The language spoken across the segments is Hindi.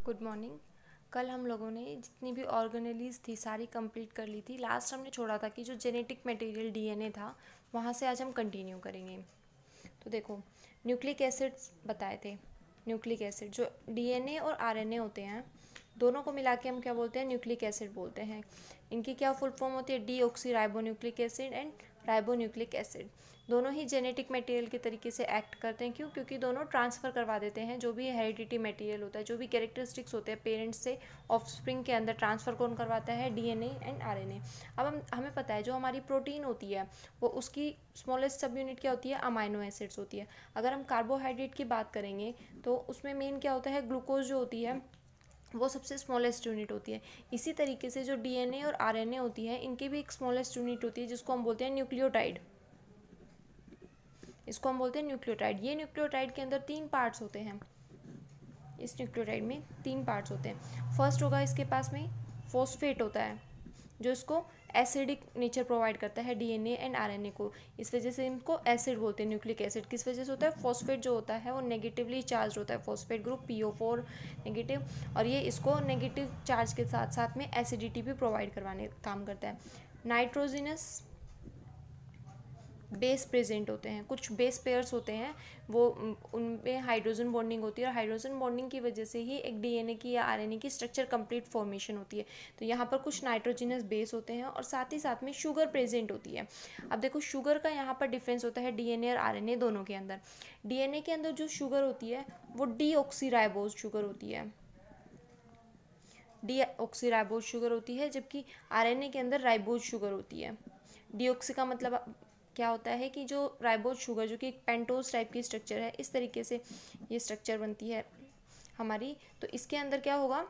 Good morning. कल हम लोगों ने जितनी भी ऑर्गेनेलीज थी सारी कंप्लीट कर ली थी। लास्ट हमने छोड़ा था कि जो जेनेटिक मटेरियल डीएनए था वहाँ से आज हम कंटिन्यू करेंगे। तो देखो, न्यूक्लिक एसिड्स बताए थे। न्यूक्लिक एसिड जो डीएनए और आरएनए होते हैं दोनों को मिला के हम क्या बोलते हैं, न्यूक्लिक एसिड बोलते हैं। इनकी क्या फुल फॉर्म होती है, deoxy ribonucleic acid and ribonucleic acid. दोनों ही जेनेटिक मटेरियल के तरीके से एक्ट करते हैं। क्यों? क्योंकि दोनों ट्रांसफ़र करवा देते हैं जो भी हेरिडिटी मटेरियल होता है, जो भी कैरेक्टरिस्टिक्स होते हैं पेरेंट्स से ऑफस्प्रिंग के अंदर ट्रांसफ़र कौन करवाता है, डीएनए एंड आरएनए। अब हमें पता है जो हमारी प्रोटीन होती है वो उसकी स्मॉलेस्ट सब यूनिट क्या होती है, अमाइनो एसिड्स होती है। अगर हम कार्बोहाइड्रेट की बात करेंगे तो उसमें मेन क्या होता है, ग्लूकोज जो होती है वो सबसे स्मॉलेस्ट यूनिट होती है। इसी तरीके से जो डीएनए और आरएनए होती है इनकी भी एक स्मॉलेस्ट यूनिट होती है जिसको हम बोलते हैं न्यूक्लियोटाइड। इसको हम बोलते हैं न्यूक्लियोटाइड। ये न्यूक्लियोटाइड के अंदर 3 पार्ट्स होते हैं। इस न्यूक्लियोटाइड में 3 पार्ट्स होते हैं। फर्स्ट होगा इसके पास में फॉस्फेट होता है जो इसको एसिडिक नेचर प्रोवाइड करता है डीएनए एंड आरएनए को। इस वजह से इनको एसिड बोलते हैं, न्यूक्लिक एसिड। किस वजह से होता है, फॉस्फेट जो होता है वो नेगेटिवली चार्ज होता है, फॉस्फेट ग्रुप PO4 नेगेटिव, और ये इसको नेगेटिव चार्ज के साथ साथ में एसिडिटी भी प्रोवाइड करवाने काम करता है। नाइट्रोजिनस बेस प्रेजेंट होते हैं, कुछ बेस पेयर्स होते हैं वो उनमें हाइड्रोजन बॉन्डिंग होती है और हाइड्रोजन बॉन्डिंग की वजह से ही एक डीएनए की या आरएनए की स्ट्रक्चर कंप्लीट फॉर्मेशन होती है। तो यहाँ पर कुछ नाइट्रोजिनस बेस होते हैं और साथ ही साथ में शुगर प्रेजेंट होती है। अब देखो, शुगर का यहाँ पर डिफरेंस होता है डीएनए और आरएनए दोनों के अंदर। डीएनए के अंदर जो शुगर होती है वो डीऑक्सीराइबोज शुगर होती है, डीऑक्सीराइबोज शुगर होती है, जबकि आरएनए के अंदर राइबोज शुगर होती है। डीऑक्सी का मतलब क्या होता है कि जो राइबोज शुगर जो कि एक पेंटोज टाइप की स्ट्रक्चर है, इस तरीके से ये स्ट्रक्चर बनती है हमारी। तो इसके अंदर क्या होगा,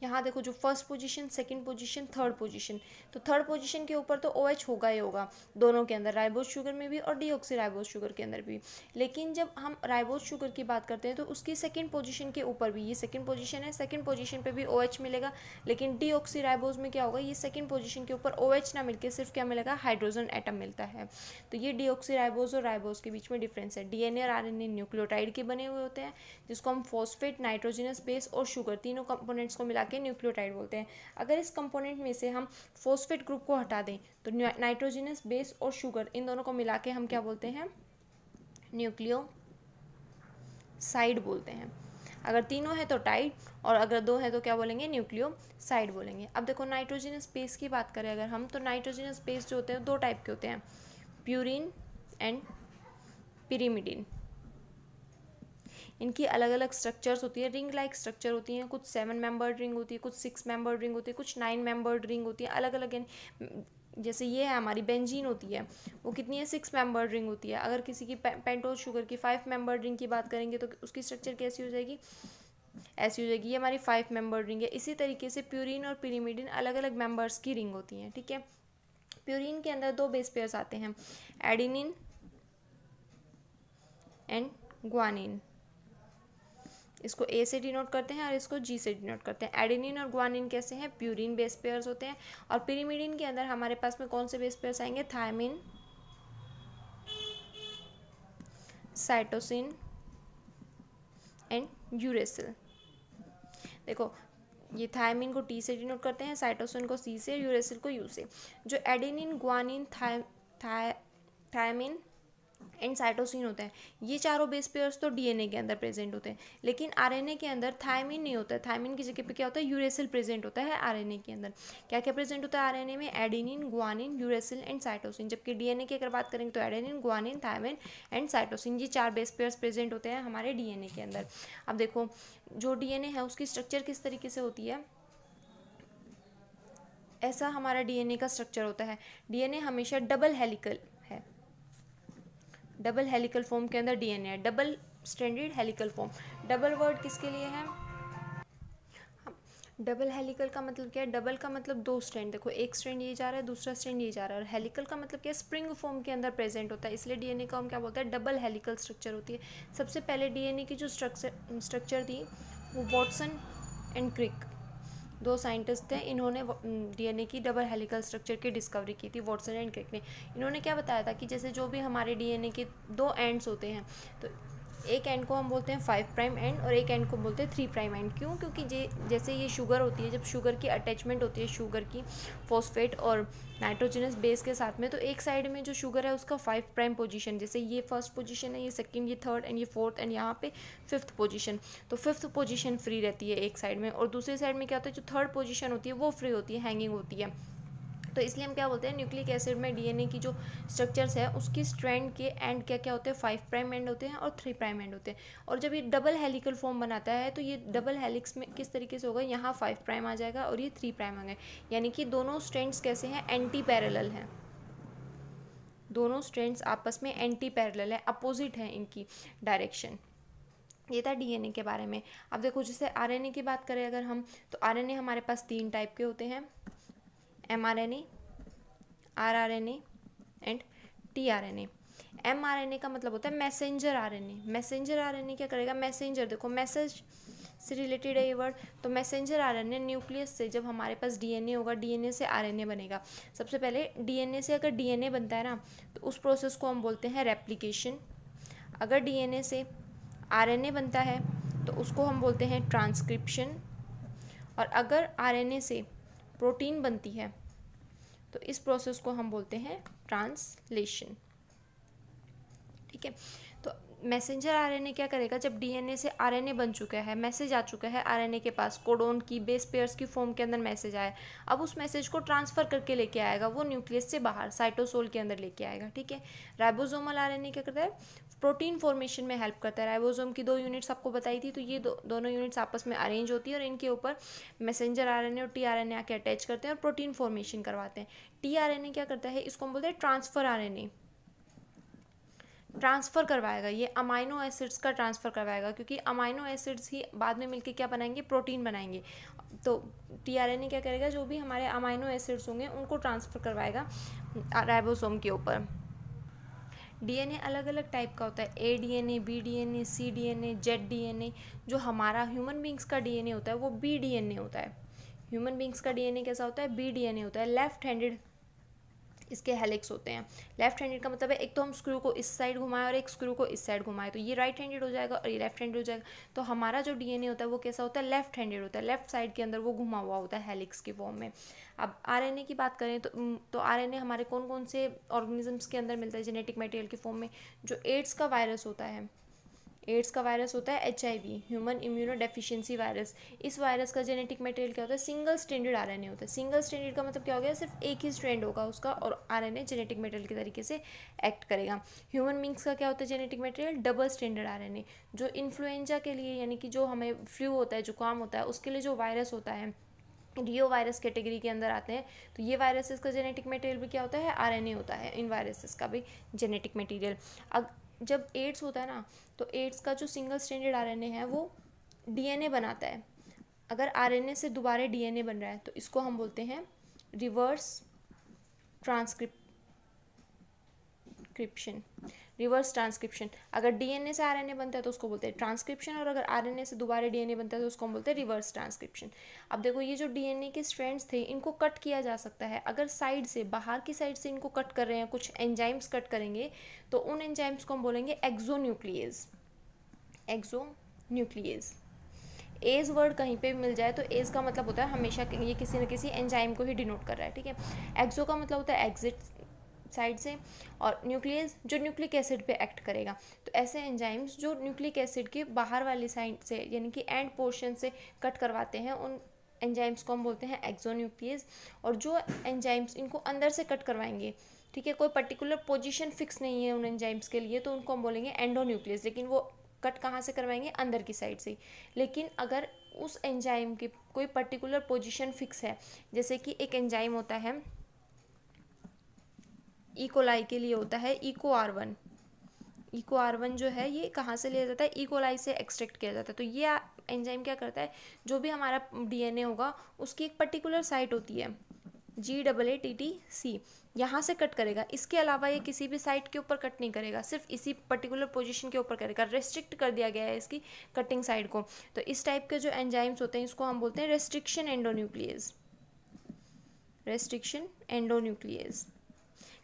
यहाँ देखो जो first position, second position, third position, तो थर्ड पोजीशन के ऊपर तो OH होगा ही होगा दोनों के अंदर, राइबोज शुगर में भी और डीऑक्सी राइबोज शुगर के अंदर भी। लेकिन जब हम राइबोज शुगर की बात करते हैं तो उसकी सेकंड पोजीशन के ऊपर भी, ये सेकंड पोजीशन है, सेकंड पोजीशन पे भी OH मिलेगा। लेकिन डीऑक्सी राइबोज में क्या होगा, ये सेकंड पोजीशन के ऊपर OH ना मिलकर सिर्फ क्या मिलेगा, हाइड्रोजन एटम मिलता है। तो ये डीऑक्सी राइबोज और राइबोज के बीच में डिफरेंस है। डीएनए और आरएनए न्यूक्लियोटाइड के बने हुए होते हैं जिसको हम फॉस्फेट, नाइट्रोजिनस बेस और शुगर तीनों कंपोनेंट्स को मिला के न्यूक्लियोटाइड बोलते हैं। अगर इस कंपोनेंट में से हम फॉस्फेट ग्रुप को हटा दें तो नाइट्रोजिनस बेस और शुगर इन दोनों को मिला के हम क्या बोलते हैं, न्यूक्लियोसाइड बोलते हैं। अगर तीनों है तो टाइड और अगर दो है तो क्या बोलेंगे, न्यूक्लियोसाइड बोलेंगे। अब देखो, नाइट्रोजिनस बेस की बात करें अगर हम, तो नाइट्रोजिनस बेस जो होते हैं 2 टाइप के होते हैं, प्यूरिन एंड पिरिमिडिन। इनकी अलग अलग स्ट्रक्चर्स होती है, रिंग लाइक स्ट्रक्चर होती हैं। कुछ 7 मेंबर्ड रिंग होती है, कुछ 6 मेंबर्ड रिंग होती है, कुछ 9 मेंबर्ड रिंग होती है, अलग अलग। जैसे ये है हमारी बेंजीन होती है, वो कितनी है, 6 मेंबर्ड रिंग होती है। अगर किसी की पेंटोज शुगर की 5 मेंबर्ड रिंग की बात करेंगे तो उसकी स्ट्रक्चर कैसी हो जाएगी, ऐसी हो जाएगी। ये हमारी 5 मेंबर्ड रिंग है। इसी तरीके से प्यूरिन और पिरिमिडिन अलग अलग मेंबर्स की रिंग होती हैं, ठीक है। प्यूरिन के अंदर 2 बेस पेयर्स आते हैं, एडिनिन एंड ग्वानिन। इसको A से डिनोट करते हैं और इसको G से डिनोट करते हैं। एडेनिन और ग्वानिन कैसे हैं, प्यूरिन बेस पेयर्स होते हैं। और पिरिमिडिन के अंदर हमारे पास में कौन से बेस पेयर्स आएंगे, थायमिन, साइटोसिन एंड यूरेसिल। देखो, ये थायमिन को T से डिनोट करते हैं, साइटोसिन को C से, यूरेसिल को U से। जो adenine, guanine, thymine and cytosine होते हैं, ये चारों बेस पेयर्स तो डीएनए के अंदर प्रेजेंट होते हैं। लेकिन आरएनए के अंदर थायमिन नहीं होता है। थायमिन की जगह पे क्या होता है, यूरेसिल प्रेजेंट होता है आरएनए के अंदर। क्या क्या प्रेजेंट होता है आरएनए में, adenine, guanine, uracil and cytosine. जबकि डीएनए की अगर बात करेंगे तो adenine, guanine, thymine and cytosine, ये 4 बेस पेयर्स प्रेजेंट होते हैं हमारे डीएनए के अंदर। अब देखो, जो डीएनए है उसकी स्ट्रक्चर किस तरीके से होती है, ऐसा हमारा डीएनए का स्ट्रक्चर होता है। डीएनए हमेशा डबल हेलिकल है, डबल हेलिकल फॉर्म के अंदर डीएनए है, double stranded helical form. Double word किसके लिए है, डबल हेलिकल का मतलब क्या है, डबल का मतलब 2 स्ट्रैंड। देखो, एक स्ट्रैंड ये जा रहा है, दूसरा स्ट्रैंड ये जा रहा है। और हेलिकल का मतलब क्या है, स्प्रिंग फॉर्म के अंदर प्रेजेंट होता है, इसलिए डीएनए का हम क्या बोलते हैं, डबल हेलिकल स्ट्रक्चर होती है। सबसे पहले डीएनए की जो स्ट्रक्चर थी वो वॉटसन एंड क्रिक, 2 साइंटिस्ट थे, इन्होंने डीएनए की डबल हेलिकल स्ट्रक्चर की डिस्कवरी की थी, वॉटसन एंड क्रिक ने। इन्होंने क्या बताया था कि जैसे जो भी हमारे डीएनए के 2 एंड्स होते हैं, तो एक एंड को हम बोलते हैं 5 प्राइम एंड और एक एंड को बोलते हैं 3 प्राइम एंड। क्यों? क्योंकि जैसे ये शुगर होती है, जब शुगर की अटैचमेंट होती है शुगर की फॉस्फेट और नाइट्रोजनस बेस के साथ में, तो एक साइड में जो शुगर है उसका 5 प्राइम पोजीशन, जैसे ये फर्स्ट पोजीशन है, ये सेकंड, ये थर्ड एंड ये फोर्थ एंड यहाँ पे 5th पोजीशन, तो 5th पोजीशन फ्री रहती है एक साइड में, और दूसरी साइड में क्या होता है, जो थर्ड पोजीशन होती है वो फ्री होती है, हैंगिंग होती है। तो इसलिए हम क्या बोलते हैं, न्यूक्लिक एसिड में डीएनए की जो स्ट्रक्चर्स है उसकी स्ट्रैंड के एंड क्या क्या होते हैं, 5 प्राइम एंड होते हैं और 3 प्राइम एंड होते हैं। और जब ये डबल हेलिकल फॉर्म बनाता है तो ये डबल हेलिक्स में किस तरीके से होगा, यहाँ 5 प्राइम आ जाएगा और ये 3 प्राइम आ गए, यानी कि दोनों स्ट्रैंड्स कैसे हैं, एंटी पैरेलल हैं, दोनों स्ट्रैंड्स आपस में एंटी पैरेलल है, अपोजिट है इनकी डायरेक्शन। ये था डीएनए के बारे में। अब देखो जैसे आरएनए की बात करें अगर हम, तो आरएनए हमारे पास 3 टाइप के होते हैं, mRNA, rRNA and tRNA। mRNA का मतलब होता है मैसेंजर आरएनए। मैसेंजर आरएनए क्या करेगा, मैसेंजर, देखो मैसेज से रिलेटेड है ये वर्ड, तो मैसेंजर आरएनए न्यूक्लियस से जब हमारे पास डीएनए होगा, डीएनए से आरएनए बनेगा। सबसे पहले डीएनए से अगर डीएनए बनता है ना, तो उस प्रोसेस को हम बोलते हैं रेप्लिकेशन। अगर डीएनए से आरएनए बनता है तो उसको हम बोलते हैं ट्रांसक्रिप्शन। और अगर आरएनए से प्रोटीन बनती है तो इस प्रोसेस को हम बोलते हैं ट्रांसलेशन। ठीक है, तो मैसेंजर आरएनए क्या करेगा, जब डीएनए से आरएनए बन चुका है, मैसेज आ चुका है आरएनए के पास, कोडोन की बेस पेयर्स की फॉर्म के अंदर मैसेज आया, अब उस मैसेज को ट्रांसफर करके लेके आएगा वो न्यूक्लियस से बाहर, साइटोसोल के अंदर लेके आएगा। ठीक है, राइबोसोमल आरएनए क्या करता है, प्रोटीन फॉर्मेशन में हेल्प करता है। राइबोसोम की 2 यूनिट्स आपको बताई थी, तो ये दोनों यूनिट्स आपस में अरेंज होती है और इनके ऊपर मैसेंजर आरएनए और टीआरएनए आके अटैच करते हैं और प्रोटीन फॉर्मेशन करवाते हैं। टीआरएनए क्या करता है, इसको हम बोलते हैं ट्रांसफर आरएनए, ट्रांसफ़र करवाएगा, ये अमाइनो एसिड्स का ट्रांसफ़र करवाएगा, क्योंकि अमाइनो एसिड्स ही बाद में मिलके क्या बनाएंगे, प्रोटीन बनाएंगे। तो टीआरएनए क्या करेगा, जो भी हमारे अमाइनो एसिड्स होंगे उनको ट्रांसफ़र करवाएगा राइबोसोम के ऊपर। डीएनए अलग अलग टाइप का होता है, ए डीएनए, बी डीएनए, सी डीएनए, जेड डीएनए। जो हमारा ह्यूमन बींग्स का डीएनए होता है वो बी डीएनए होता है। ह्यूमन बींग्स का डीएनए कैसा होता है, बी डीएनए होता है। लेफ्ट हैंडेड इसके हेलिक्स होते हैं। लेफ्ट हैंडेड का मतलब है एक तो हम स्क्रू को इस साइड घुमाएं और एक स्क्रू को इस साइड घुमाएं, तो ये राइट हैंडेड हो जाएगा और ये लेफ्ट हैंडेड हो जाएगा। तो हमारा जो डीएनए होता है वो कैसा होता है, लेफ्ट हैंडेड होता है, लेफ्ट साइड के अंदर वो घुमा हुआ होता है हेलिक्स की फॉर्म में। अब आरएनए की बात करें तो आरएनए हमारे कौन कौन से ऑर्गेनिजम्स के अंदर मिलता है जेनेटिक मटेरियल की फॉर्म में, जो एड्स का वायरस होता है, एड्स का वायरस होता है HIV, human immuno deficiency virus. इस वायरस का जेनेटिक मटेरियल क्या होता है, सिंगल स्ट्रैंडेड आरएनए होता है। सिंगल स्ट्रैंडेड का मतलब क्या हो गया, सिर्फ एक ही स्ट्रैंड होगा उसका और आरएनए जेनेटिक मटेरियल के तरीके से एक्ट करेगा। ह्यूमन बींग्स का क्या होता है genetic material, double stranded RNA. जो इन्फ्लुएंजा के लिए, यानी कि जो हमें फ्लू होता है, जुकाम होता है, उसके लिए जो वायरस होता है, रियो वायरस कैटेगरी के अंदर आते हैं, तो ये वायरसेस का जेनेटिक मटेरियल भी क्या होता है, आरएनए होता है। इन वायरसेस का भी जेनेटिक मटेरियल। अब जब एड्स होता है ना, तो एड्स का जो सिंगल स्ट्रैंडेड आरएनए है वो डीएनए बनाता है। अगर आरएनए से दोबारा डीएनए बन रहा है तो इसको हम बोलते हैं रिवर्स ट्रांसक्रिप्शन। Reverse transcription. अगर डीएनए से आरएनए बनता है तो उसको बोलते हैं ट्रांसक्रिप्शन, और अगर आरएनए से दोबारा डीएनए बनता है तो उसको हम बोलते हैं रिवर्स ट्रांसक्रिप्शन। अब देखो ये जो डीएनए के स्ट्रैंड्स थे इनको कट किया जा सकता है। अगर साइड से, बाहर की साइड से इनको कट कर रहे हैं, कुछ एंजाइम्स कट करेंगे, तो उन एंजाइम्स को हम बोलेंगे एक्सोन्यूक्लिएज। एक्सोन्यूक्लिएज। एज वर्ड कहीं पे भी मिल जाए तो एज का मतलब होता है हमेशा ये किसी न किसी एंजाइम को ही डिनोट कर रहा है। ठीक है, एक्सो का मतलब होता है एग्जिट साइड से, और न्यूक्लियस जो न्यूक्लिक एसिड पे एक्ट करेगा। तो ऐसे एंजाइम्स जो न्यूक्लिक एसिड के बाहर वाली साइड से, यानी कि एंड पोर्शन से कट करवाते हैं, उन एंजाइम्स को हम बोलते हैं एक्सोन्यूक्लियस। और जो एंजाइम्स इनको अंदर से कट करवाएंगे, ठीक है, कोई पर्टिकुलर पोजीशन फिक्स नहीं है उन एंजाइम्स के लिए, तो उनको हम बोलेंगे एंडोन्यूक्लियस। लेकिन वो कट कहाँ से करवाएंगे, अंदर की साइड से। लेकिन अगर उस एंजाइम की कोई पर्टिकुलर पोजीशन फिक्स है, जैसे कि एक एंजाइम होता है इकोलाई के लिए होता है EcoR1। EcoR1 जो है ये कहाँ से लिया जाता है, इकोलाई से एक्सट्रैक्ट किया जाता है। तो ये एंजाइम क्या करता है, जो भी हमारा डीएनए होगा उसकी एक पर्टिकुलर साइट होती है GAATTC, यहाँ से कट करेगा। इसके अलावा ये किसी भी साइट के ऊपर कट नहीं करेगा, सिर्फ इसी पर्टिकुलर पोजीशन के ऊपर करेगा। रेस्ट्रिक्ट कर दिया गया है इसकी कटिंग साइड को। तो इस टाइप के जो एंजाइम्स होते हैं इसको हम बोलते हैं restriction endonuclease. Restriction endonuclease.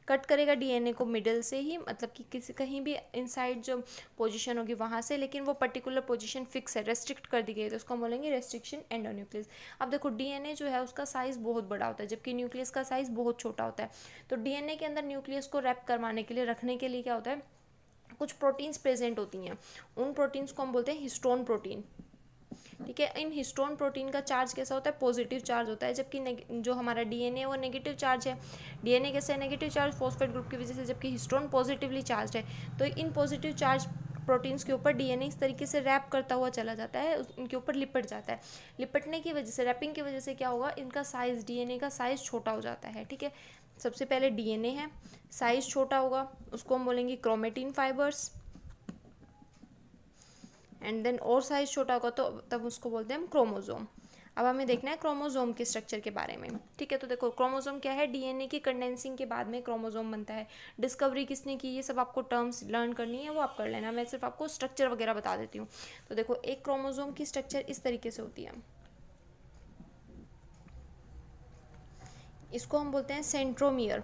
Cut करेगा डीएनए को मिडल से ही, मतलब कि किसी कहीं भी इनसाइड जो पोजीशन होगी वहाँ से, लेकिन वो पर्टिकुलर पोजीशन फिक्स है, रेस्ट्रिक्ट कर दी गई है, तो उसको हम बोलेंगे रेस्ट्रिक्शन एंडोन्यूक्लियस। अब देखो डीएनए जो है उसका साइज़ बहुत बड़ा होता है, जबकि न्यूक्लियस का साइज़ बहुत छोटा होता है। तो डीएनए के अंदर न्यूक्लियस को रैप करवाने के लिए, रखने के लिए क्या होता है, कुछ प्रोटीन्स प्रेजेंट होती हैं। उन प्रोटीन्स को हम बोलते हैं हिस्टोन प्रोटीन। ठीक है, इन हिस्टोन प्रोटीन का चार्ज कैसा होता है, पॉजिटिव चार्ज होता है, जबकि जो हमारा डीएनए वो नेगेटिव चार्ज है। डीएनए कैसे है नेगेटिव चार्ज, फॉस्फेट ग्रुप की वजह से, जबकि हिस्टोन पॉजिटिवली चार्ज है। तो इन पॉजिटिव चार्ज प्रोटीन्स के ऊपर डीएनए इस तरीके से रैप करता हुआ चला जाता है, इनके ऊपर लिपट जाता है। लिपटने की वजह से, रैपिंग की वजह से क्या होगा, इनका साइज़, डीएनए का साइज़ छोटा हो जाता है। ठीक है, सबसे पहले डीएनए है, साइज़ छोटा होगा, उसको हम बोलेंगे क्रोमेटिन फाइबर्स, एंड देन और साइज छोटा होगा तो तब उसको बोलते हैं हम क्रोमोजोम। अब हमें देखना है क्रोमोजोम के स्ट्रक्चर के बारे में। ठीक है, तो देखो क्रोमोजोम क्या है, डीएनए की कंडेंसिंग के बाद में क्रोमोजोम बनता है। डिस्कवरी किसने की, ये सब आपको टर्म्स लर्न करनी है, वो आप कर लेना, मैं सिर्फ आपको स्ट्रक्चर वगैरह बता देती हूँ। तो देखो एक क्रोमोजोम की स्ट्रक्चर इस तरीके से होती है, इसको हम बोलते हैं सेंट्रोमियर।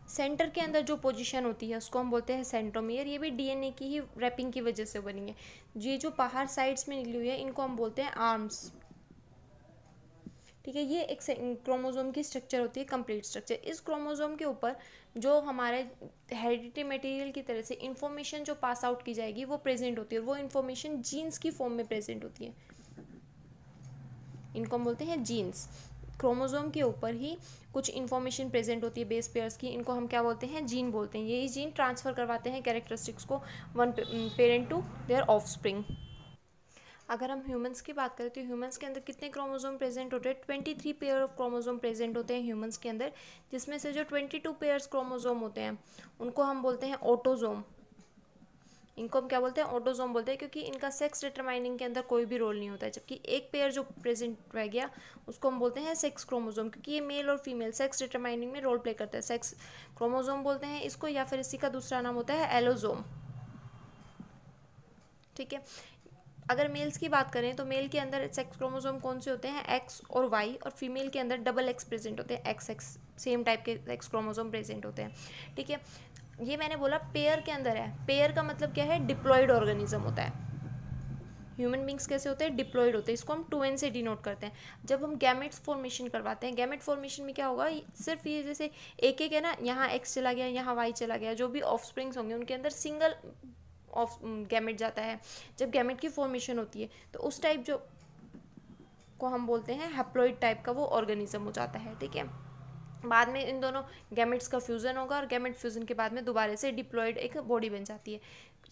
सेंटर के अंदर जो पोजीशन होती है उसको हम बोलते हैं सेंट्रोमियर। ये भी डीएनए की ही रैपिंग की वजह से बनी है। ये जो बाहर साइड्स में निकली हुई है इनको हम बोलते हैं आर्म्स। ठीक है, ये एक क्रोमोजोम की स्ट्रक्चर होती है, कंप्लीट स्ट्रक्चर। इस क्रोमोजोम के ऊपर जो हमारे हेरिडिटी मटेरियल की तरह से इंफॉर्मेशन जो पास आउट की जाएगी वो प्रेजेंट होती है, और वो इंफॉर्मेशन जीन्स की फॉर्म में प्रेजेंट होती है, इनको हम बोलते हैं जीन्स। क्रोमोजोम के ऊपर ही कुछ इन्फॉर्मेशन प्रेजेंट होती है बेस पेयर्स की, इनको हम क्या बोलते हैं, जीन बोलते हैं। यही जीन ट्रांसफ़र करवाते हैं कैरेक्टरिस्टिक्स को one parent to their offspring. अगर हम ह्यूमंस की बात करें तो ह्यूमंस के अंदर कितने क्रोमोजोम प्रेजेंट होते हैं, 23 पेयर ऑफ क्रोमोजोम प्रेजेंट होते हैं ह्यूमंस के अंदर, जिसमें से जो 22 पेयर्स क्रोमोजोम होते हैं उनको हम बोलते हैं ऑटोजोम। इनको हम क्या बोलते हैं, ऑटोजोम बोलते हैं, क्योंकि इनका सेक्स डिटरमाइनिंग के अंदर कोई भी रोल नहीं होता है। जबकि एक पेयर जो प्रेजेंट रह गया उसको हम बोलते हैं सेक्स क्रोमोजोम, क्योंकि ये मेल और फीमेल सेक्स डिटरमाइनिंग में रोल प्ले करता है। सेक्स क्रोमोजोम बोलते हैं इसको, या फिर इसी का दूसरा नाम होता है एलोजोम। ठीक है, अगर मेल्स की बात करें तो मेल के अंदर सेक्स क्रोमोजोम कौन से होते हैं, एक्स और वाई, और फीमेल के अंदर डबल एक्स प्रेजेंट होते हैं, एक्स एक्स, सेम टाइप के सेक्स क्रोमोजोम प्रेजेंट होते हैं। ठीक है, ये मैंने बोला पेयर के अंदर है। पेयर का मतलब क्या है, डिप्लॉयड ऑर्गेनिज्म होता है। ह्यूमन बींग्स कैसे होते हैं, डिप्लॉयड होते हैं, इसको हम 2n से डिनोट करते हैं। जब हम गैमेट्स फॉर्मेशन करवाते हैं, गैमेट फॉर्मेशन में क्या होगा, सिर्फ ये जैसे एक एक है ना, यहाँ एक्स चला गया, यहाँ वाई चला गया, जो भी ऑफ स्प्रिंग्स होंगे उनके अंदर सिंगल ऑफ गैमेट जाता है। जब गैमेट की फॉर्मेशन होती है तो उस टाइप जो को हम बोलते हैं हैप्लॉइड टाइप का वो ऑर्गेनिज्म हो जाता है। ठीक है, बाद में इन दोनों गैमेट्स का फ्यूज़न होगा, और गैमेट फ्यूज़न के बाद में दोबारा से डिप्लॉयड एक बॉडी बन जाती है।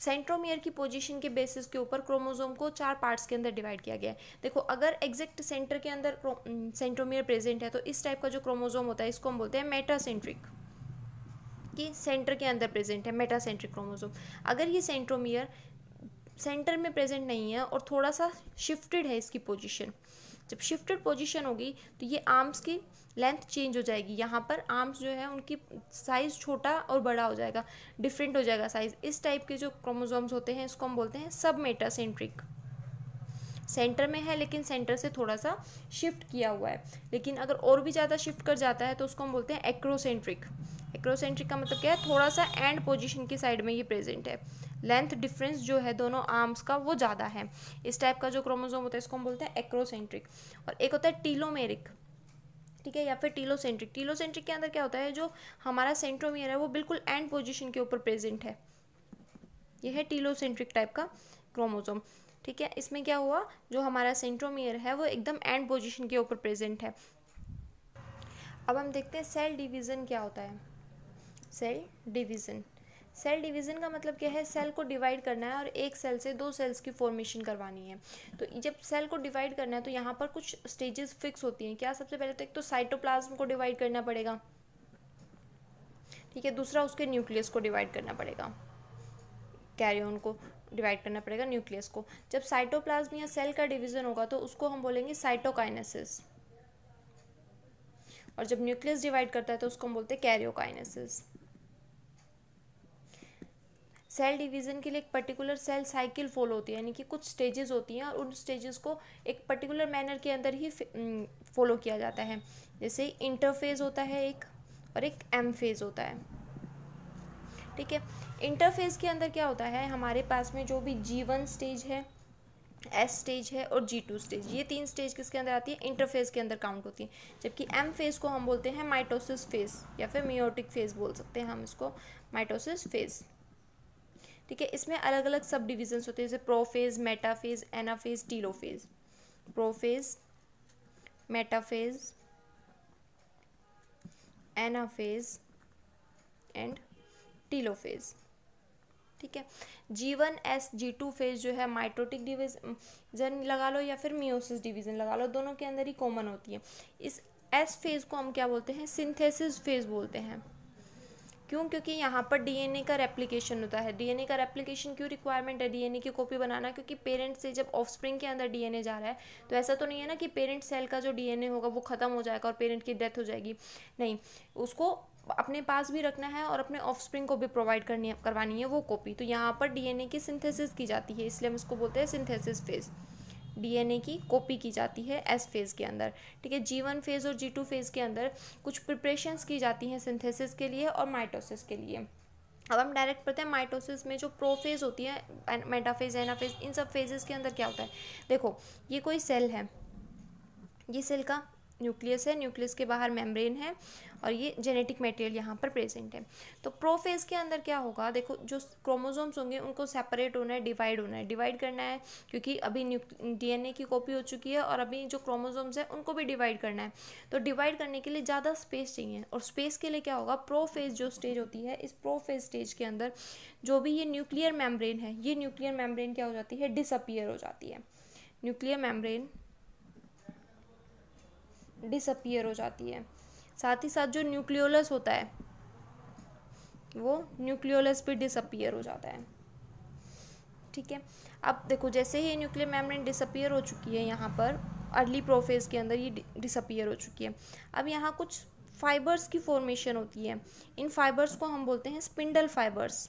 सेंट्रोमियर की पोजीशन के बेसिस के ऊपर क्रोमोजोम को 4 पार्ट्स के अंदर डिवाइड किया गया है। देखो अगर एग्जैक्ट सेंटर के अंदर सेंट्रोमियर प्रेजेंट है तो इस टाइप का जो क्रोमोजोम होता है इसको हम बोलते हैं मेटासेंट्रिक, कि सेंटर के अंदर प्रेजेंट है, मेटासेंट्रिक क्रोमोजोम। अगर ये सेंट्रोमियर सेंटर में प्रेजेंट नहीं है और थोड़ा सा शिफ्टेड है इसकी पोजीशन, जब शिफ्टेड पोजीशन होगी तो ये आर्म्स की लेंथ चेंज हो जाएगी। यहाँ पर आर्म्स जो है उनकी साइज़ छोटा और बड़ा हो जाएगा, डिफरेंट हो जाएगा साइज़। इस टाइप के जो क्रोमोजोम्स होते हैं इसको हम बोलते हैं सब मेटासेंट्रिक। सेंटर में है लेकिन सेंटर से थोड़ा सा शिफ्ट किया हुआ है, लेकिन अगर और भी ज़्यादा शिफ्ट कर जाता है तो उसको हम बोलते हैं एक्रोसेंट्रिक। एक्रोसेंट्रिक का मतलब क्या है, थोड़ा सा एंड पोजीशन की साइड में ये प्रेजेंट है, लेंथ डिफरेंस जो है दोनों आर्म्स का वो ज़्यादा है। इस टाइप का जो क्रोमोजोम होता है इसको हम बोलते हैं एक्रोसेंट्रिक। और एक होता है टीलोमेरिक, ठीक है, या फिर टीलोसेंट्रिक। टीलोसेंट्रिक के अंदर क्या होता है, जो हमारा सेंट्रोमियर है वो बिल्कुल एंड पोजीशन के ऊपर प्रेजेंट है, ये है टीलोसेंट्रिक टाइप का क्रोमोजोम। ठीक है, इसमें क्या हुआ, जो हमारा सेंट्रोमियर है वो एकदम एंड पोजीशन के ऊपर प्रेजेंट है। अब हम देखते हैं सेल डिवीज़न क्या होता है। सेल डिवीज़न, सेल डिवीज़न का मतलब क्या है, सेल को डिवाइड करना है और एक सेल से 2 सेल्स की फॉर्मेशन करवानी है। तो जब सेल को डिवाइड करना है तो यहाँ पर कुछ स्टेजेस फिक्स होती हैं। क्या, सबसे पहले तो एक तो साइटोप्लाज्म को डिवाइड करना पड़ेगा, ठीक है, दूसरा उसके न्यूक्लियस को डिवाइड करना पड़ेगा, कैरियन को डिवाइड करना पड़ेगा न्यूक्लियस को। जब साइटोप्लाज्म या सेल का डिवीज़न होगा तो उसको हम बोलेंगे साइटोकाइनेसिस, और जब न्यूक्लियस डिवाइड करता है तो उसको हम बोलते हैं कैरियोकाइनेसिस। सेल डिवीज़न के लिए एक पर्टिकुलर सेल साइकिल फॉलो होती है, यानी कि कुछ स्टेजेस होती हैं और उन स्टेजेस को एक पर्टिकुलर मैनर के अंदर ही फॉलो किया जाता है। जैसे इंटरफेज होता है एक, और एक एम फेज़ होता है, ठीक है। इंटरफेज़ के अंदर क्या होता है, हमारे पास में जो भी G1 स्टेज है, एस स्टेज है और G2 स्टेज, ये 3 स्टेज किसके अंदर आती है, इंटरफेज़ के अंदर काउंट होती है। जबकि एम फेज़ को हम बोलते हैं माइटोसिस फेज़ या फिर मियोटिक फेज़ बोल सकते हैं हम इसको, माइटोसिस फेज़, ठीक है। इसमें अलग अलग सब डिविजन्स होते हैं, जैसे prophase, metaphase, anaphase, telophase. Prophase, metaphase, anaphase and telophase, ठीक है। G1 S G2 फेज जो है माइटोटिक डिवीजन लगा लो या फिर मियोसिस डिवीजन लगा लो, दोनों के अंदर ही कॉमन होती है। इस S फेज को हम क्या बोलते हैं, सिंथेसिस फेज बोलते हैं। क्यों, क्योंकि यहाँ पर डीएनए का रेप्लिकेशन होता है। डीएनए का रेप्लिकेशन क्यों रिक्वायरमेंट है डीएनए की कॉपी बनाना, क्योंकि पेरेंट से जब ऑफस्प्रिंग के अंदर डीएनए जा रहा है तो ऐसा तो नहीं है ना कि पेरेंट सेल का जो डीएनए होगा वो खत्म हो जाएगा और पेरेंट की डेथ हो जाएगी, नहीं, उसको अपने पास भी रखना है और अपने ऑफस्प्रिंग को भी प्रोवाइड करवानी है वो कॉपी। तो यहाँ पर डीएनए की सिंथेसिस की जाती है, इसलिए हम इसको बोलते हैं सिंथेसिस फेज। डीएनए की कॉपी की जाती है एस फेज़ के अंदर, ठीक है। G1 फेज़ और G2 फेज़ के अंदर कुछ प्रिपरेशंस की जाती हैं सिंथेसिस के लिए और माइटोसिस के लिए। अब हम डायरेक्ट पढ़ते हैं माइटोसिस में जो प्रोफेज होती है, मेटाफेज, एनाफेज, इन सब फेजेस के अंदर क्या होता है। देखो ये कोई सेल है, ये सेल का न्यूक्लियस है, न्यूक्लियस के बाहर मेम्ब्रेन है और ये जेनेटिक मटेरियल यहाँ पर प्रेजेंट है। तो प्रोफेज के अंदर क्या होगा, देखो जो क्रोमोसोम्स होंगे उनको सेपरेट होना है, डिवाइड होना है, डिवाइड करना है, क्योंकि अभी डीएनए की कॉपी हो चुकी है और अभी जो क्रोमोसोम्स है उनको भी डिवाइड करना है। तो डिवाइड करने के लिए ज़्यादा स्पेस चाहिए और स्पेस के लिए क्या होगा, प्रोफेज जो स्टेज होती है, इस प्रोफेज स्टेज के अंदर जो भी ये न्यूक्लियर मेम्ब्रेन है, ये न्यूक्लियर मेम्ब्रेन क्या हो जाती है, डिसअपियर हो जाती है। न्यूक्लियर मेम्ब्रेन डिसअपियर हो जाती है। साथ ही साथ जो न्यूक्लियोलस होता है वो न्यूक्लियोलस भी डिसअपियर हो जाता है, ठीक है। अब देखो जैसे ही न्यूक्लियर मेम्ब्रेन डिसअपियर हो चुकी है, यहाँ पर अर्ली प्रोफेज के अंदर ये डिसअपियर हो चुकी है। अब यहाँ कुछ फाइबर्स की फॉर्मेशन होती है, इन फाइबर्स को हम बोलते हैं स्पिंडल फाइबर्स,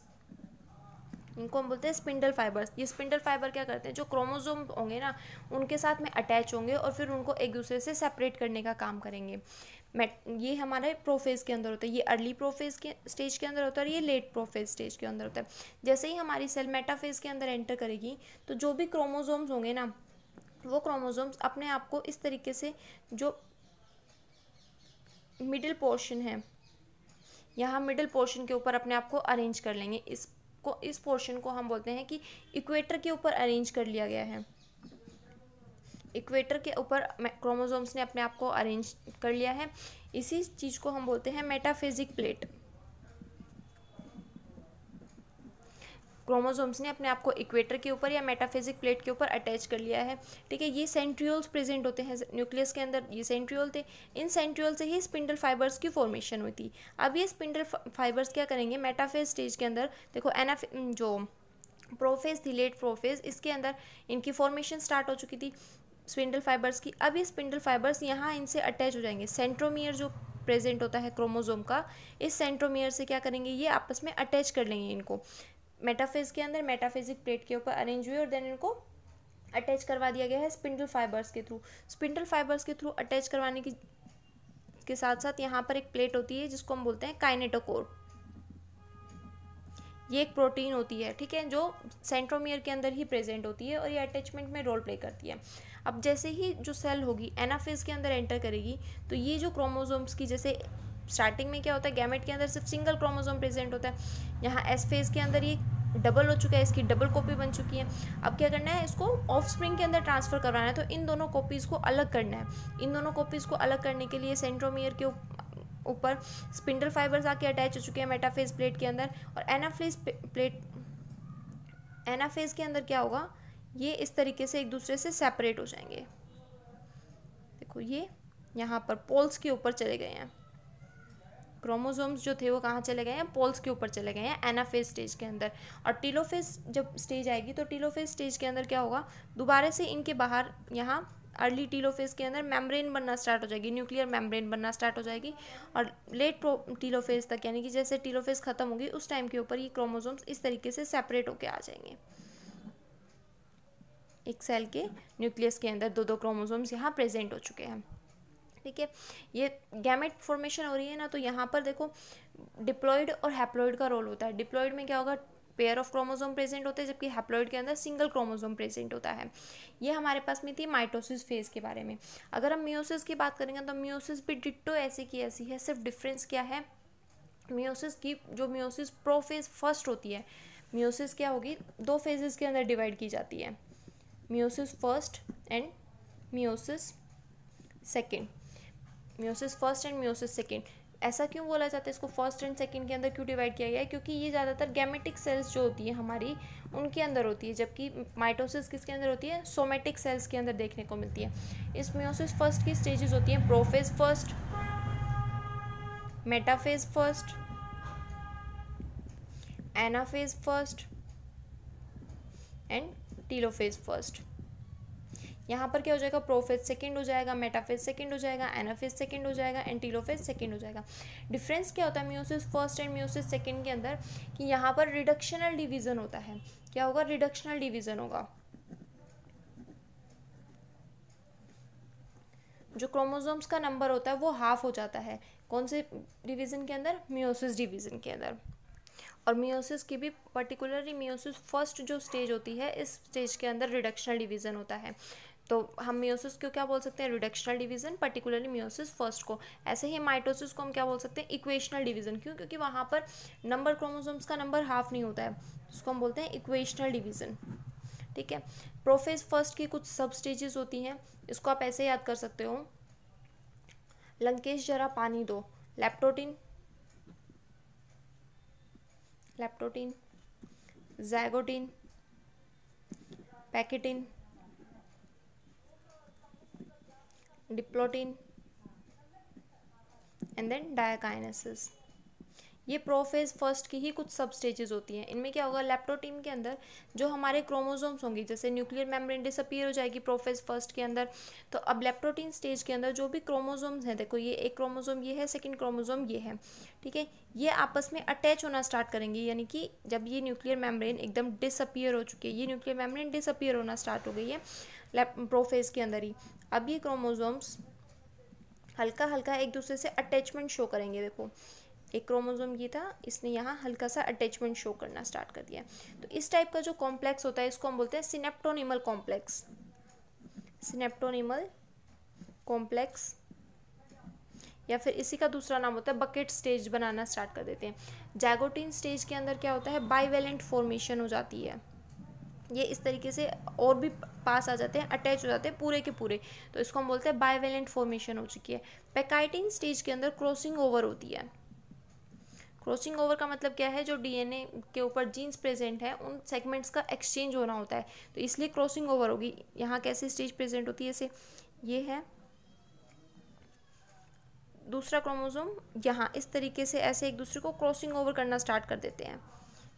इनको हम बोलते हैं स्पिंडल फाइबर्स। ये स्पिंडल फाइबर क्या करते हैं, जो क्रोमोसोम होंगे ना उनके साथ में अटैच होंगे और फिर उनको एक दूसरे से सेपरेट करने का काम करेंगे। ये हमारे प्रोफेज के अंदर होता है, ये अर्ली प्रोफेज के स्टेज के अंदर होता है और ये लेट प्रोफेज स्टेज के अंदर होता है। जैसे ही हमारी सेल मेटाफेज के अंदर एंटर करेगी तो जो भी क्रोमोसोम्स होंगे ना, वो क्रोमोसोम्स अपने आप को इस तरीके से, जो मिडिल पोर्शन है यहाँ मिडिल पोर्शन के ऊपर अपने आप को अरेंज कर लेंगे। इस पोर्शन को हम बोलते हैं कि इक्वेटर के ऊपर अरेंज कर लिया गया है। इक्वेटर के ऊपर क्रोमोसोम्स ने अपने आप को अरेंज कर लिया है, इसी चीज़ को हम बोलते हैं मेटाफेजिक प्लेट। क्रोमोसोम्स ने अपने आप को इक्वेटर के ऊपर या मेटाफेजिक प्लेट के ऊपर अटैच कर लिया है, ठीक है। ये सेंट्रियोल्स प्रेजेंट होते हैं न्यूक्लियस के अंदर, ये सेंट्रियोल थे, इन सेंट्रियोल से ही स्पिंडल फाइबर्स की फॉर्मेशन हुई थी। अब ये स्पिंडल फाइबर्स क्या करेंगे, मेटाफेज स्टेज के अंदर, देखो जो प्रोफेज थी, लेट प्रोफेज, इसके अंदर इनकी फॉर्मेशन स्टार्ट हो चुकी थी स्पिंडल फाइबर्स की। अब ये स्पिंडल फाइबर्स यहाँ इनसे अटैच हो जाएंगे, सेंट्रोमियर जो प्रेजेंट होता है क्रोमोसोम का, इस सेंट्रोमियर से क्या करेंगे, ये आपस में अटैच कर लेंगे इनको। मेटाफेज के अंदर मेटाफेजिक प्लेट के ऊपर अरेंज हुए और देन इनको अटैच करवा दिया गया है स्पिंडल फाइबर्स के थ्रू। स्पिंडल फाइबर्स के थ्रू अटैच करवाने के साथ साथ यहाँ पर एक प्लेट होती है जिसको हम बोलते हैं काइनेटोकोर। ये एक प्रोटीन होती है, ठीक है, जो सेंट्रोमियर के अंदर ही प्रेजेंट होती है और ये अटैचमेंट में रोल प्ले करती है। अब जैसे ही जो सेल होगी एनाफेज के अंदर एंटर करेगी तो ये जो क्रोमोसोम्स की, जैसे स्टार्टिंग में क्या होता है, गैमेट के अंदर सिर्फ सिंगल क्रोमोसोम प्रेजेंट होता है, यहाँ एस फेज के अंदर ये डबल हो चुका है, इसकी डबल कॉपी बन चुकी है। अब क्या करना है, इसको ऑफस्प्रिंग के अंदर ट्रांसफर करवाना है, तो इन दोनों कॉपीज़ को अलग करना है। इन दोनों कॉपीज़ को अलग करने के लिए सेंट्रोमियर के ऊपर स्पिंडल फाइबर्स आके अटैच हो चुके हैं मेटाफेज प्लेट के अंदर, और एनाफेज के अंदर क्या होगा, ये इस तरीके से एक दूसरे से सेपरेट हो जाएंगे। देखो ये यहाँ पर पोल्स के ऊपर चले गए हैं, क्रोमोसोम्स जो थे वो कहाँ चले गए हैं, पोल्स के ऊपर चले गए हैं एनाफेज स्टेज के अंदर। और टीलोफेज जब स्टेज आएगी तो टीलोफेज स्टेज के अंदर क्या होगा, दोबारा से इनके बाहर यहाँ अर्ली टीलोफेज के अंदर मेम्ब्रेन बनना स्टार्ट हो जाएगी, न्यूक्लियर मेम्ब्रेन बनना स्टार्ट हो जाएगी। और लेट टीलोफेज तक, यानी कि जैसे टीलोफेज खत्म होगी उस टाइम के ऊपर ये क्रोमोसोम्स इस तरीके से सेपरेट होके आ जाएंगे। एक सेल के न्यूक्लियस के अंदर दो क्रोमोसोम्स यहाँ प्रेजेंट हो चुके हैं, ठीक है। ये गैमेट फॉर्मेशन हो रही है ना, तो यहाँ पर देखो डिप्लॉइड और हैप्लॉइड का रोल होता है। डिप्लॉइड में क्या होगा, पेयर ऑफ क्रोमोसोम प्रेजेंट होते हैं, जबकि हैप्लॉइड के अंदर सिंगल क्रोमोसोम प्रेजेंट होता है। ये हमारे पास में थी माइटोसिस फेज के बारे में। अगर हम मियोसिस की बात करेंगे तो मियोसिस भी डिट्टो ऐसी की ऐसी है, सिर्फ डिफरेंस क्या है, मियोसिस की जो मियोसिस प्रोफेज फर्स्ट होती है, मियोसिस क्या होगी, दो फेजेस के अंदर डिवाइड की जाती है, meiosis first and meiosis second. Meiosis first and meiosis second, ऐसा क्यों बोला जाता है इसको फर्स्ट एंड सेकेंड के अंदर क्यों डिवाइड किया गया है, क्योंकि ये ज़्यादातर गैमेटिक सेल्स जो होती है हमारी उनके अंदर होती है, जबकि माइटोसिस किसके अंदर होती है, सोमेटिक सेल्स के अंदर देखने को मिलती है। इस मियोसिस फर्स्ट की स्टेजेस होती हैं prophase first, metaphase first, anaphase first and telophase first. यहाँ पर क्या हो जाएगा, प्रोफेज सेकंड हो जाएगा, मेटाफेज सेकंड हो जाएगा, एनाफेज सेकंड हो जाएगा एंड टीलोफेज सेकंड हो जाएगा। डिफरेंस क्या होता है meiosis first and meiosis second के अंदर, कि यहाँ पर रिडक्शनल डिवीजन होता है। क्या होगा, रिडक्शनल डिवीजन होगा। जो क्रोमोसोम्स का नंबर होता है वो हाफ हो जाता है, कौन से डिवीजन के अंदर, मियोसिस डिवीजन के अंदर। और मियोसिस की भी पर्टिकुलरली मियोसिस फर्स्ट जो स्टेज होती है, इस स्टेज के अंदर रिडक्शनल डिवीजन होता है। तो हम मियोसिस को क्या बोल सकते हैं, reductional division, particularly meiosis first को। ऐसे ही माइटोसिस को हम क्या बोल सकते हैं, इक्वेशनल डिवीजन। क्यों, क्योंकि वहाँ पर नंबर क्रोमोसोम्स का नंबर हाफ नहीं होता है, उसको हम बोलते हैं इक्वेशनल डिवीजन। ठीक है। प्रोफेज फर्स्ट की कुछ सब स्टेजेस होती हैं, इसको आप ऐसे याद कर सकते हो, लंकेश जरा पानी दो, leptotene, leptotene, zygotene, pachytene, diplotene and then diakinesis. ये प्रोफेज फर्स्ट की ही कुछ सब स्टेजेस होती हैं। इनमें क्या होगा, लैप्टोटिन के अंदर जो हमारे क्रोमोसोम्स होंगे, जैसे न्यूक्लियर मेम्ब्रेन डिसअपीयर हो जाएगी प्रोफेज फर्स्ट के अंदर, तो अब लैप्टोटिन स्टेज के अंदर जो भी क्रोमोसोम्स हैं, देखो ये एक क्रोमोसोम ये है, सेकंड क्रोमोसोम ये है, ठीक है, ये आपस में अटैच होना स्टार्ट करेंगे। यानी कि जब ये न्यूक्लियर मेम्ब्रेन एकदम डिसअपीयर हो चुकी है, ये न्यूक्लियर मेम्ब्रेन डिसअपीयर होना स्टार्ट हो गई है प्रोफेज के अंदर ही, अब ये क्रोमोसोम्स हल्का हल्का एक दूसरे से अटैचमेंट शो करेंगे। देखो एक क्रोमोसोम ये था, इसने यहाँ हल्का सा अटैचमेंट शो करना स्टार्ट कर दिया। तो इस टाइप का जो कॉम्प्लेक्स होता है इसको हम बोलते हैं सिनेप्टोनिमल कॉम्प्लेक्स, सिनेप्टोनिमल कॉम्प्लेक्स, या फिर इसी का दूसरा नाम होता है बकेट स्टेज बनाना स्टार्ट कर देते हैं। जैगोटिन स्टेज के अंदर क्या होता है, बाइवेलेंट फॉर्मेशन हो जाती है, ये इस तरीके से और भी पास आ जाते हैं, अटैच हो जाते हैं पूरे के पूरे, तो इसको हम बोलते हैं बाइवेलेंट फॉर्मेशन हो चुकी है। पैकाइटिन स्टेज के अंदर क्रॉसिंग ओवर होती है। क्रॉसिंग ओवर का मतलब क्या है, जो डीएनए के ऊपर जीन्स प्रेजेंट है उन सेगमेंट्स का एक्सचेंज होना होता है, तो इसलिए क्रॉसिंग ओवर होगी। यहाँ कैसे स्टेज प्रेजेंट होती है, जैसे ये है दूसरा क्रोमोसोम, यहाँ इस तरीके से ऐसे एक दूसरे को क्रॉसिंग ओवर करना स्टार्ट कर देते हैं।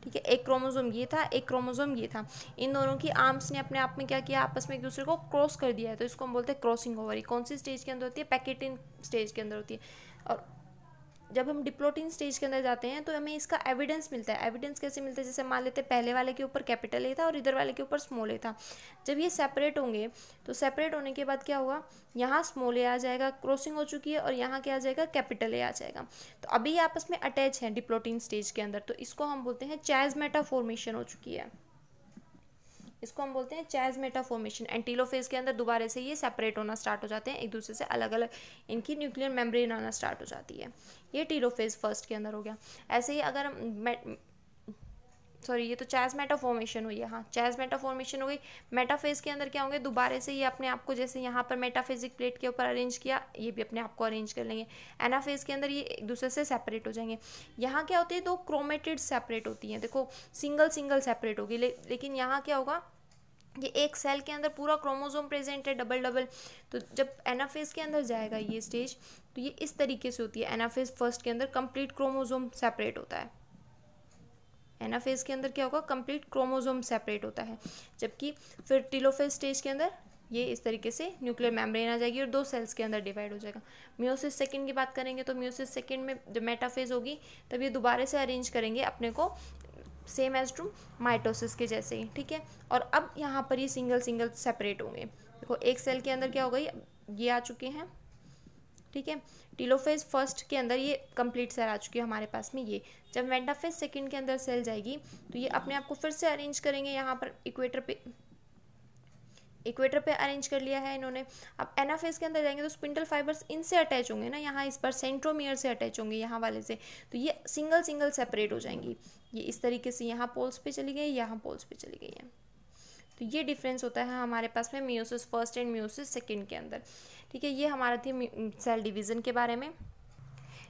ठीक है, एक क्रोमोसोम ये था, एक क्रोमोसोम ये था, इन दोनों की आर्म्स ने अपने आप में क्या किया, आपस में एक दूसरे को क्रॉस कर दिया है, तो इसको हम बोलते हैं क्रॉसिंग ओवर। कौन सी स्टेज के अंदर होती है, पैकेटिन स्टेज के अंदर होती है। और जब हम डिप्लोटिन स्टेज के अंदर जाते हैं तो हमें इसका एविडेंस मिलता है। एविडेंस कैसे मिलता है, जैसे मान लेते हैं पहले वाले के ऊपर कैपिटल ए था और इधर वाले के ऊपर स्मॉल ए था, जब ये सेपरेट होंगे तो सेपरेट होने के बाद क्या होगा, यहाँ स्मॉल ए आ जाएगा, क्रॉसिंग हो चुकी है, और यहाँ क्या आ जाएगा, कैपिटल ए आ जाएगा। तो अभी ये आपस में अटैच है डिप्लोटिन स्टेज के अंदर, तो इसको हम बोलते हैं चैज़मेटा फॉर्मेशन हो चुकी है, इसको हम बोलते हैं चैज़मेटा फॉर्मेशन। एंटीलोफेज के अंदर दोबारा से ये सेपरेट होना स्टार्ट हो जाते हैं, एक दूसरे से अलग अलग इनकी न्यूक्लियर मेम्ब्रेन आना स्टार्ट हो जाती है। ये टीलोफेज फर्स्ट के अंदर हो गया। ऐसे ही अगर ये तो चैज़मेटा फॉर्मेशन हुई है, हाँ चैज़मेटा फॉर्मेशन हो गई। मेटाफेज के अंदर क्या होंगे, दोबारा से ये अपने आप को जैसे यहाँ पर मेटाफेजिक प्लेट के ऊपर अरेंज किया, ये भी अपने आप को अरेंज कर लेंगे। एनाफेज के अंदर ये एक दूसरे से सेपरेट हो जाएंगे। यहाँ क्या होती है, दो क्रोमेटिड सेपरेट होती हैं, देखो सिंगल सिंगल सेपरेट होगी, लेकिन यहाँ क्या होगा, ये एक सेल के अंदर पूरा क्रोमोसोम प्रेजेंट है, डबल डबल। तो जब एनाफेज के अंदर जाएगा ये स्टेज, तो ये इस तरीके से होती है। एनाफेज फर्स्ट के अंदर कंप्लीट क्रोमोसोम सेपरेट होता है, एनाफेज के अंदर क्या होगा, कंप्लीट क्रोमोसोम सेपरेट होता है। जबकि फिर टीलोफेज स्टेज के अंदर ये इस तरीके से न्यूक्लियर मेम्ब्रेन आ जाएगी और दो सेल्स के अंदर डिवाइड हो जाएगा। मियोसिस सेकंड की बात करेंगे तो मियोसिस सेकंड में जब मेटाफेज होगी तब ये दोबारा से अरेंज करेंगे अपने को सेम एज टू माइटोसिस के जैसे ही, ठीक है। और अब यहाँ पर ये सिंगल सिंगल सेपरेट होंगे। देखो एक सेल के अंदर क्या हो गई, ये आ चुके हैं ठीक है। टीलोफेज फर्स्ट के अंदर ये कंप्लीट सेल आ चुकी है हमारे पास में ये। जब मेटाफेज सेकंड के अंदर सेल जाएगी तो ये अपने आप को फिर से अरेंज करेंगे, यहाँ पर इक्वेटर पे अरेंज कर लिया है इन्होंने। अब एनाफेज के अंदर जाएंगे तो स्पिंडल फाइबर्स इनसे अटैच होंगे ना, यहाँ इस पर सेंट्रोमियर से अटैच होंगे यहाँ वाले से, तो ये सिंगल सिंगल सेपरेट हो जाएंगी। ये इस तरीके से यहाँ पोल्स पे चली गई, यहाँ पोल्स पे चली गई है। तो ये डिफरेंस होता है हमारे पास में meiosis first and meiosis second के अंदर। ठीक है, ये हमारा थी सेल डिवीज़न के बारे में।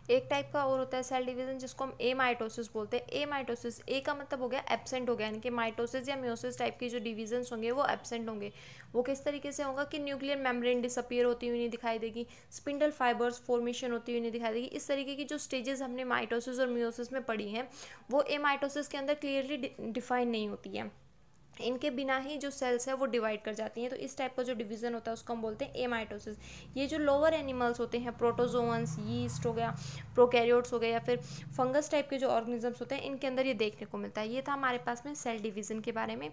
एक टाइप का और होता है सेल डिवीज़न जिसको हम ए माइटोसिस बोलते हैं। ए माइटोसिस, ए का मतलब हो गया एब्सेंट हो गया, यानी कि माइटोसिस या मियोसिस टाइप की जो डिवीजन्स होंगे वो एब्सेंट होंगे। वो किस तरीके से होगा कि न्यूक्लियर मेम्ब्रेन डिसअपीयर होती हुई नहीं दिखाई देगी, स्पिंडल फाइबर्स फॉर्मेशन होती हुई नहीं दिखाई देगी। इस तरीके की जो स्टेजेस हमने माइटोसिस और मियोसिस में पढ़ी हैं वो ए माइटोसिस के अंदर क्लियरली डिफाइन नहीं होती है। इनके बिना ही जो सेल्स है वो डिवाइड कर जाती हैं। तो इस टाइप का जो डिवीज़न होता है उसको हम बोलते हैं एमाइटोसिस। ये जो लोअर एनिमल्स होते हैं, प्रोटोजोअन्स, यीस्ट हो गया, प्रोकैरियोट्स हो गए, या फिर फंगस टाइप के जो ऑर्गेनिजम्स होते हैं, इनके अंदर ये देखने को मिलता है। ये था हमारे पास में सेल डिवीज़न के बारे में।